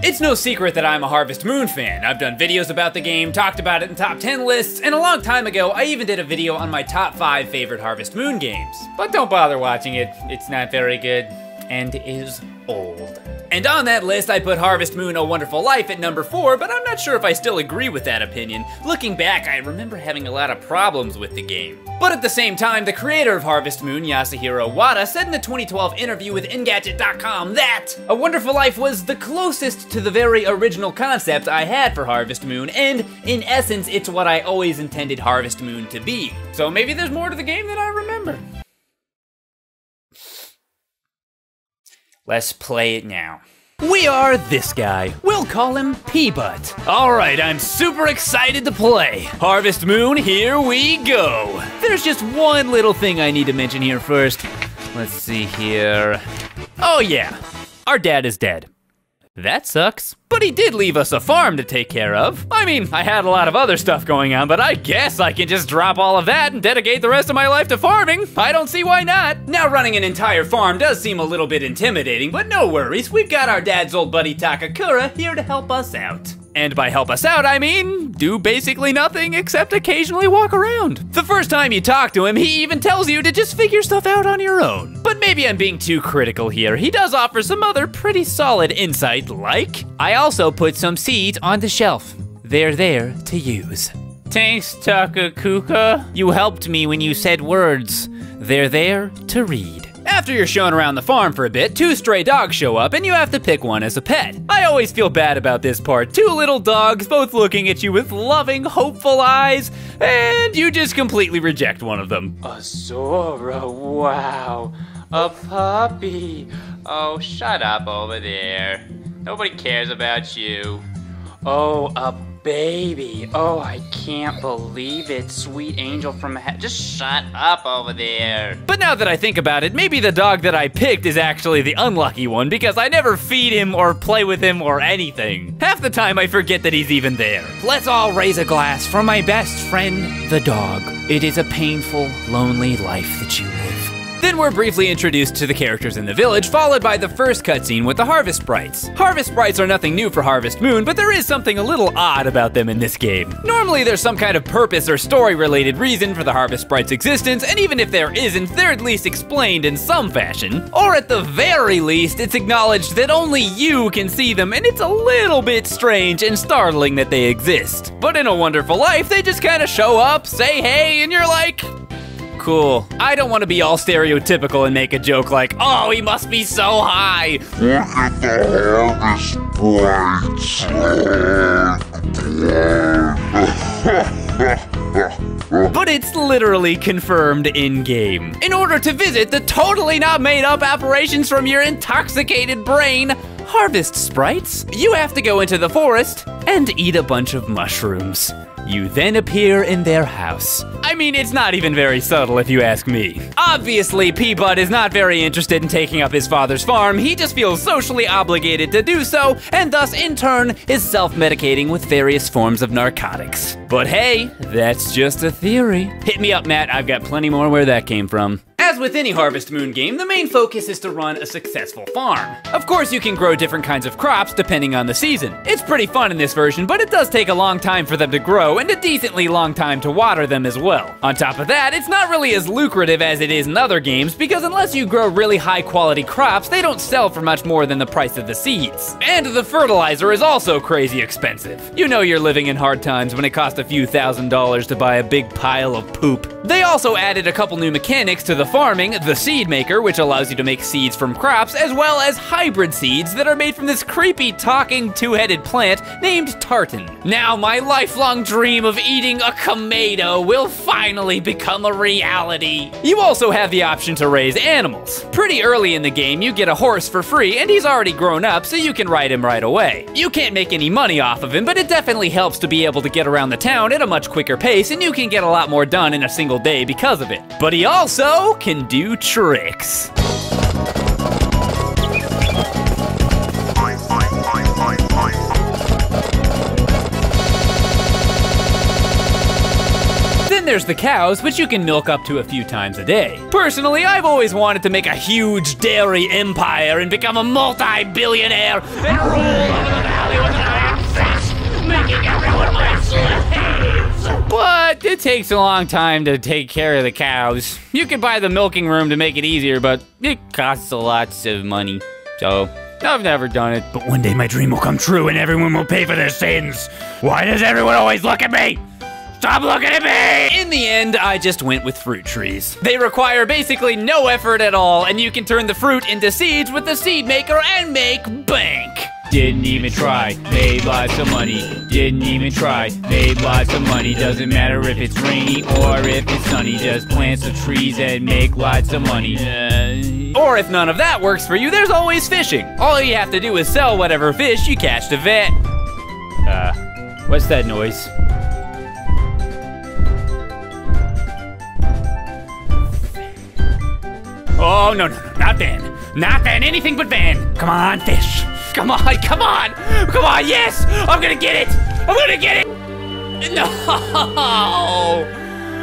It's no secret that I'm a Harvest Moon fan. I've done videos about the game, talked about it in top 10 lists, and a long time ago, I even did a video on my top 5 favorite Harvest Moon games. But don't bother watching it, it's not very good, and is old. And on that list, I put Harvest Moon: A Wonderful Life at number 4, but I'm not sure if I still agree with that opinion. Looking back, I remember having a lot of problems with the game. But at the same time, the creator of Harvest Moon, Yasuhiro Wada, said in the 2012 interview with Engadget.com that A Wonderful Life was the closest to the very original concept I had for Harvest Moon, and in essence, it's what I always intended Harvest Moon to be. So maybe there's more to the game than I remember. Let's play it now. We are this guy. We'll call him P-Butt. All right, I'm super excited to play. Harvest Moon, here we go. There's just one little thing I need to mention here first. Let's see here. Oh yeah, our dad is dead. That sucks. But he did leave us a farm to take care of. I mean, I had a lot of other stuff going on, but I guess I can just drop all of that and dedicate the rest of my life to farming. I don't see why not. Now, running an entire farm does seem a little bit intimidating, but no worries. We've got our dad's old buddy Takakura here to help us out. And by help us out, I mean, do basically nothing except occasionally walk around. The first time you talk to him, he even tells you to just figure stuff out on your own. But maybe I'm being too critical here. He does offer some other pretty solid insight, like, I also put some seeds on the shelf. They're there to use. Thanks, Takakuka. You helped me when you said words. They're there to read. After you're shown around the farm for a bit, 2 stray dogs show up and you have to pick one as a pet. I always feel bad about this part. 2 little dogs both looking at you with loving, hopeful eyes, and you just completely reject one of them. A Zora, wow. A puppy. Oh, shut up over there. Nobody cares about you. Oh, a baby. Oh, I can't believe it. Sweet angel from heaven. Just shut up over there. But now that I think about it, maybe the dog that I picked is actually the unlucky one because I never feed him or play with him or anything. Half the time I forget that he's even there. Let's all raise a glass for my best friend, the dog. It is a painful, lonely life that you live. Then we're briefly introduced to the characters in the village, followed by the first cutscene with the Harvest Sprites. Harvest Sprites are nothing new for Harvest Moon, but there is something a little odd about them in this game. Normally there's some kind of purpose or story-related reason for the Harvest Sprites' existence, and even if there isn't, they're at least explained in some fashion. Or at the very least, it's acknowledged that only you can see them, and it's a little bit strange and startling that they exist. But in A Wonderful Life, they just kind of show up, say hey, and you're like, cool. I don't want to be all stereotypical and make a joke like, oh, he must be so high. Look at the Harvest Sprites. But it's literally confirmed in-game. In order to visit the totally not made-up apparitions from your intoxicated brain, Harvest Sprites, you have to go into the forest and eat a bunch of mushrooms. You then appear in their house. I mean, it's not even very subtle if you ask me. Obviously, P-Butt is not very interested in taking up his father's farm. He just feels socially obligated to do so, and thus, in turn, is self-medicating with various forms of narcotics. But hey, that's just a theory. Hit me up, Matt. I've got plenty more where that came from. As with any Harvest Moon game, the main focus is to run a successful farm. Of course, you can grow different kinds of crops depending on the season. It's pretty fun in this version, but it does take a long time for them to grow and a decently long time to water them as well. On top of that, it's not really as lucrative as it is in other games because unless you grow really high quality crops, they don't sell for much more than the price of the seeds. And the fertilizer is also crazy expensive. You know you're living in hard times when it costs a few $1,000s to buy a big pile of poop. They also added a couple new mechanics to the farming, the seed maker, which allows you to make seeds from crops, as well as hybrid seeds that are made from this creepy talking 2-headed plant named tartan. Now my lifelong dream of eating a tomato will finally become a reality. You also have the option to raise animals. Pretty early in the game, you get a horse for free, and he's already grown up, so you can ride him right away. You can't make any money off of him, but it definitely helps to be able to get around the town at a much quicker pace, and you can get a lot more done in a single day because of it. But he also can do tricks. there's the cows, which you can milk up to a few times a day. Personally, I've always wanted to make a huge dairy empire and become a multi-billionaire and rule over the valley with an iron fist, making everyone my slaves. But it takes a long time to take care of the cows. You can buy the milking room to make it easier, but it costs lots of money. So, I've never done it. But one day my dream will come true and everyone will pay for their sins. Why does everyone always look at me? Stop looking at me! In the end, I just went with fruit trees. They require basically no effort at all, and you can turn the fruit into seeds with the seed maker and make bank. Didn't even try, made lots of money. Didn't even try, made lots of money. Doesn't matter if it's rainy or if it's sunny. Just plant some trees and make lots of money. Or if none of that works for you, there's always fishing. All you have to do is sell whatever fish you catch to vet. What's that noise? Oh, no, not Van. Not Van, anything but Van. Come on, fish. Come on, come on. Come on, yes. I'm gonna get it. I'm gonna get it. No.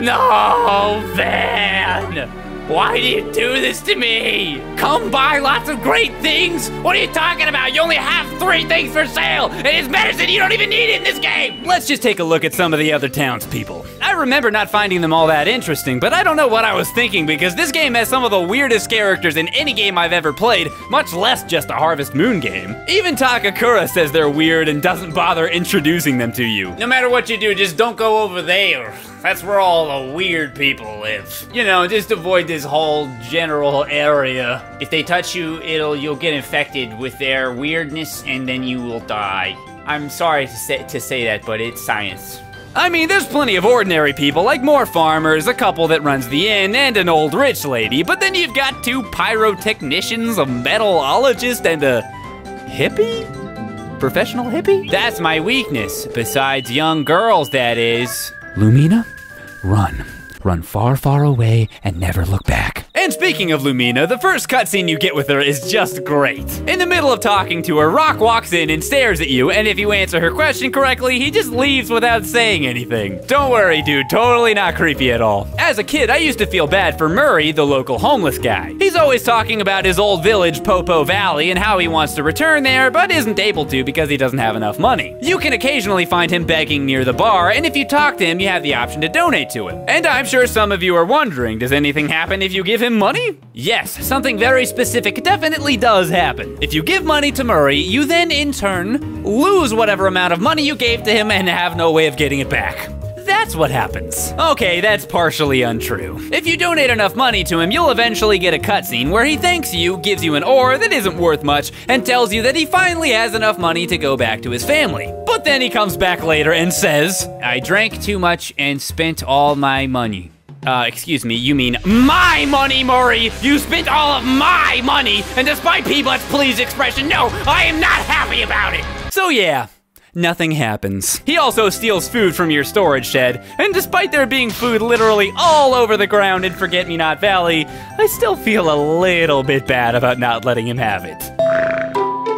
No, Van. Why do you do this to me? Come buy lots of great things? What are you talking about? You only have 3 things for sale, and it's medicine. You don't even need it in this game. Let's just take a look at some of the other townspeople. I remember not finding them all that interesting, but I don't know what I was thinking because this game has some of the weirdest characters in any game I've ever played, much less just a Harvest Moon game. Even Takakura says they're weird and doesn't bother introducing them to you. No matter what you do, just don't go over there. That's where all the weird people live. You know, just avoid this whole general area. If they touch you, you'll get infected with their weirdness and then you will die. I'm sorry to say that, but it's science. I mean, there's plenty of ordinary people, like more farmers, a couple that runs the inn, and an old rich lady, but then you've got 2 pyrotechnicians, a metallurgist, and a hippie? Professional hippie? That's my weakness, besides young girls, that is. Lumina, run. Run far, far away and never look back. And speaking of Lumina, the first cutscene you get with her is just great. In the middle of talking to her, Rock walks in and stares at you, and if you answer her question correctly, he just leaves without saying anything. Don't worry, dude, totally not creepy at all. As a kid, I used to feel bad for Murray, the local homeless guy. He's always talking about his old village, Popo Valley, and how he wants to return there, but isn't able to because he doesn't have enough money. You can occasionally find him begging near the bar, and if you talk to him, you have the option to donate to him. And I'm sure some of you are wondering, does anything happen if you give him money? Yes, something very specific definitely does happen. If you give money to Murray, you then in turn lose whatever amount of money you gave to him and have no way of getting it back. That's what happens. Okay, that's partially untrue. If you donate enough money to him, you'll eventually get a cutscene where he thanks you, gives you an ore that isn't worth much, and tells you that he finally has enough money to go back to his family. But then he comes back later and says, I drank too much and spent all my money. Excuse me, you mean my money, Murray! You spent all of my money, and despite Peanut's pleased expression, no, I am not happy about it! So yeah, nothing happens. He also steals food from your storage shed, and despite there being food literally all over the ground in Forget-Me-Not Valley, I still feel a little bit bad about not letting him have it.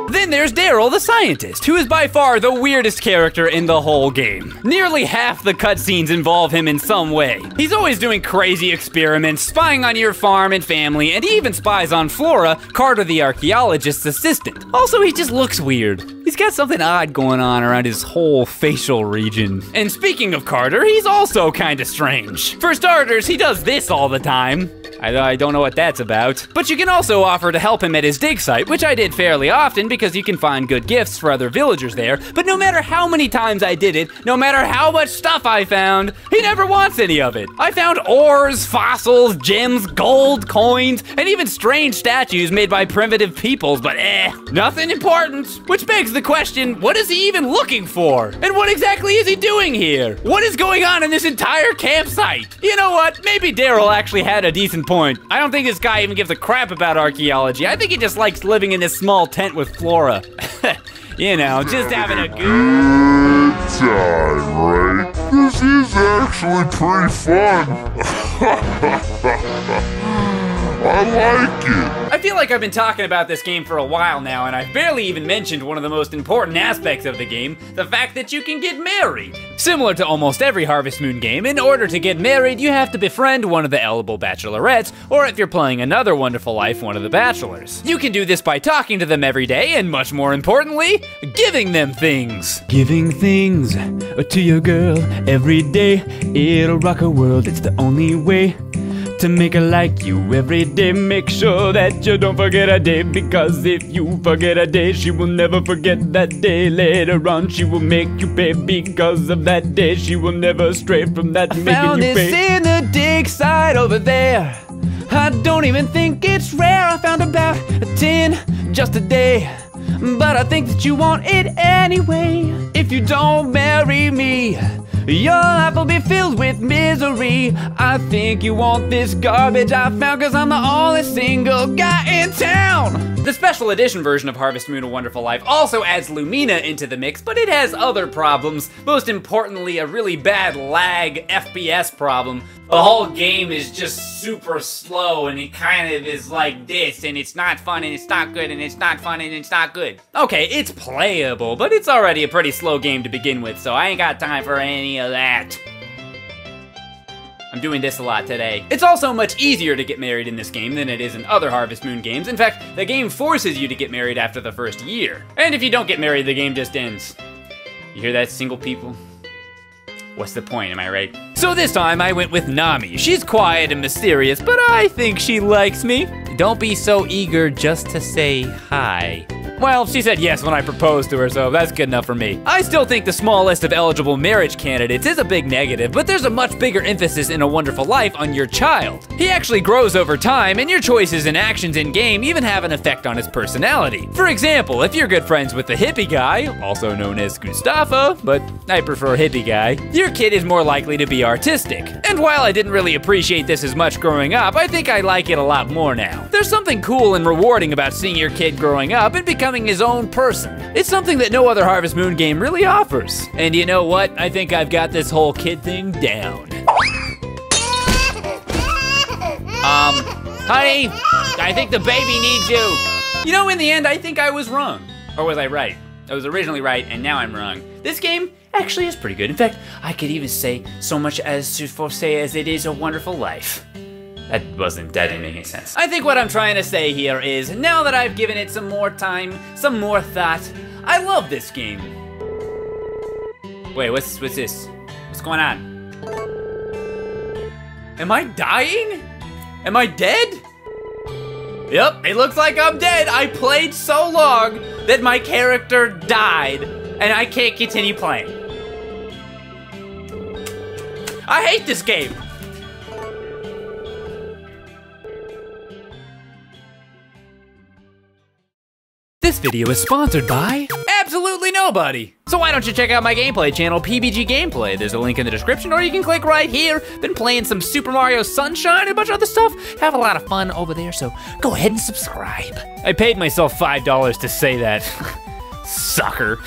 Then there's Daryl the scientist, who is by far the weirdest character in the whole game. Nearly half the cutscenes involve him in some way. He's always doing crazy experiments, spying on your farm and family, and he even spies on Flora, Carter the archaeologist's assistant. Also, he just looks weird. He's got something odd going on around his whole facial region. And speaking of Carter, he's also kinda strange. For starters, he does this all the time. I don't know what that's about. But you can also offer to help him at his dig site, which I did fairly often because you can find good gifts for other villagers there. But no matter how many times I did it, no matter how much stuff I found, he never wants any of it. I found ores, fossils, gems, gold, coins, and even strange statues made by primitive peoples, but nothing important. Which begs the question, what is he even looking for? And what exactly is he doing here? What is going on in this entire campsite? You know what? Maybe Daryl actually had a decent point. I don't think this guy even gives a crap about archaeology. I think he just likes living in this small tent with Flora. You know, just having a good time, right? This is actually pretty fun. I like it. I feel like I've been talking about this game for a while now, and I've barely even mentioned one of the most important aspects of the game, the fact that you can get married. Similar to almost every Harvest Moon game, in order to get married, you have to befriend one of the eligible bachelorettes, or if you're playing Another Wonderful Life, one of the bachelors. You can do this by talking to them every day, and much more importantly, giving them things. Giving things to your girl every day, it'll rock her world, it's the only way to make her like you every day. Make sure that you don't forget a day, because if you forget a day, she will never forget that day. Later on, she will make you pay because of that day. She will never stray from that making you pay. I found this in the dig site over there. I don't even think it's rare. I found about 10 just a day, but I think that you want it anyway. If you don't marry me, your life will be filled with misery. I think you want this garbage I found, cause I'm the only single guy in town. The special edition version of Harvest Moon: A Wonderful Life also adds Lumina into the mix, but it has other problems. Most importantly, a really bad lag FPS problem. The whole game is just super slow, and it kind of is like this, and it's not fun, and it's not good, and it's not fun, and it's not good. Okay, it's playable, but it's already a pretty slow game to begin with, so I ain't got time for any of that. I'm doing this a lot today. It's also much easier to get married in this game than it is in other Harvest Moon games. In fact, the game forces you to get married after the first year. And if you don't get married, the game just ends. You hear that, single people? What's the point, am I right? So this time I went with Nami. She's quiet and mysterious, but I think she likes me. Don't be so eager just to say hi. Well, she said yes when I proposed to her, so that's good enough for me. I still think the small list of eligible marriage candidates is a big negative, but there's a much bigger emphasis in A Wonderful Life on your child. He actually grows over time, and your choices and actions in-game even have an effect on his personality. For example, if you're good friends with the hippie guy, also known as Gustafa, but I prefer hippie guy, your kid is more likely to be artistic. And while I didn't really appreciate this as much growing up, I think I like it a lot more now. There's something cool and rewarding about seeing your kid growing up and becoming his own person. It's something that no other Harvest Moon game really offers. And you know what? I think I've got this whole kid thing down. Honey, I think the baby needs you. You know, in the end, I think I was wrong. Or was I right? I was originally right, and now I'm wrong. This game actually is pretty good. In fact, I could even say so much as to say as it is a wonderful life. That didn't make any sense. I think what I'm trying to say here is, now that I've given it some more time, some more thought, I love this game. Wait, what's this? What's going on? Am I dying? Am I dead? Yep, it looks like I'm dead. I played so long that my character died, and I can't continue playing. I hate this game. This video is sponsored by absolutely nobody. So why don't you check out my gameplay channel, PBG Gameplay. There's a link in the description, or you can click right here. Been playing some Super Mario Sunshine and a bunch of other stuff. Have a lot of fun over there, so go ahead and subscribe. I paid myself $5 to say that. Sucker.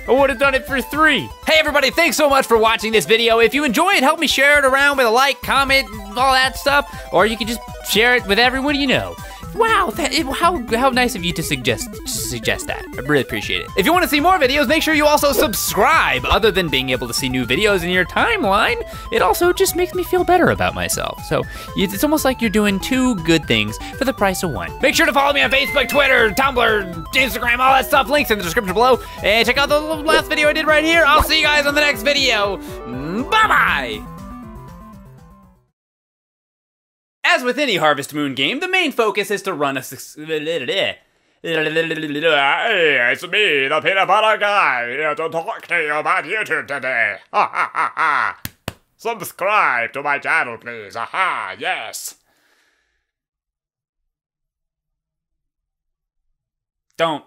I would've done it for $3. Hey everybody, thanks so much for watching this video. If you enjoy it, help me share it around with a like, comment, all that stuff. Or you can just share it with everyone you know. Wow, how nice of you to suggest that. I really appreciate it. If you want to see more videos, make sure you also subscribe. Other than being able to see new videos in your timeline, it also just makes me feel better about myself. So it's almost like you're doing two good things for the price of one. Make sure to follow me on Facebook, Twitter, Tumblr, Instagram, all that stuff. Links in the description below. And check out the last video I did right here. I'll see you guys on the next video. Bye-bye. As with any Harvest Moon game, the main focus is to run a It's me, the peanut butter guy, here to talk to you about YouTube today. Ha ha ha ha. Subscribe to my channel, please. Aha, yes. Don't.